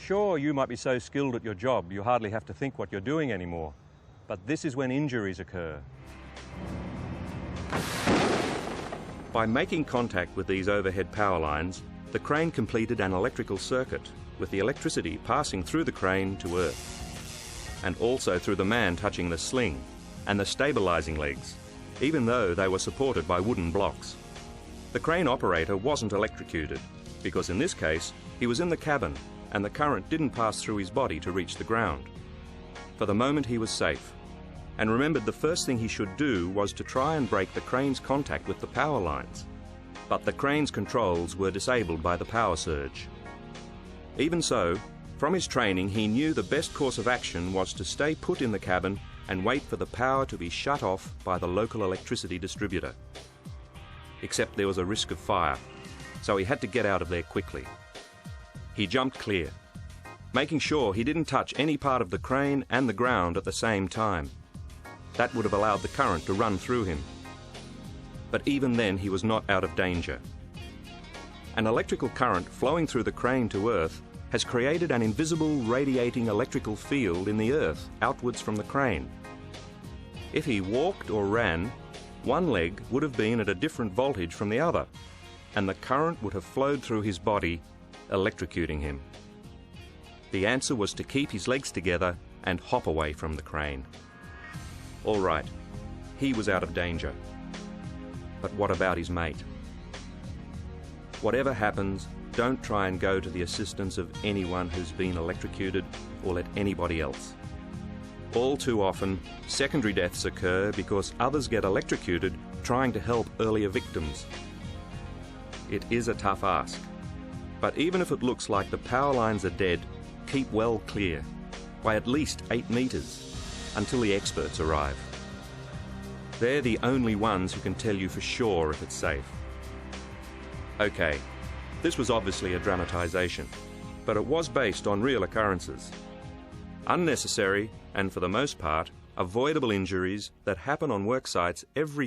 Sure, you might be so skilled at your job you hardly have to think what you're doing anymore. But this is when injuries occur. By making contact with these overhead power lines, the crane completed an electrical circuit, with the electricity passing through the crane to Earth, and also through the man touching the sling and the stabilizing legs, even though they were supported by wooden blocks. The crane operator wasn't electrocuted, because in this case, he was in the cabin and the current didn't pass through his body to reach the ground. For the moment he was safe, and remembered the first thing he should do was to try and break the crane's contact with the power lines. But the crane's controls were disabled by the power surge. Even so, from his training he knew the best course of action was to stay put in the cabin and wait for the power to be shut off by the local electricity distributor. Except there was a risk of fire, so he had to get out of there quickly. He jumped clear, making sure he didn't touch any part of the crane and the ground at the same time. That would have allowed the current to run through him. But even then he was not out of danger. An electrical current flowing through the crane to Earth has created an invisible radiating electrical field in the Earth outwards from the crane. If he walked or ran, one leg would have been at a different voltage from the other, and the current would have flowed through his body, electrocuting him. The answer was to keep his legs together and hop away from the crane. All right, he was out of danger. But what about his mate? Whatever happens, don't try and go to the assistance of anyone who's been electrocuted or let anybody else. All too often, secondary deaths occur because others get electrocuted trying to help earlier victims. It is a tough ask, but even if it looks like the power lines are dead, keep well clear, by at least 8 meters, until the experts arrive. They're the only ones who can tell you for sure if it's safe. Okay, this was obviously a dramatization, but it was based on real occurrences. Unnecessary, and for the most part, avoidable injuries that happen on work sites every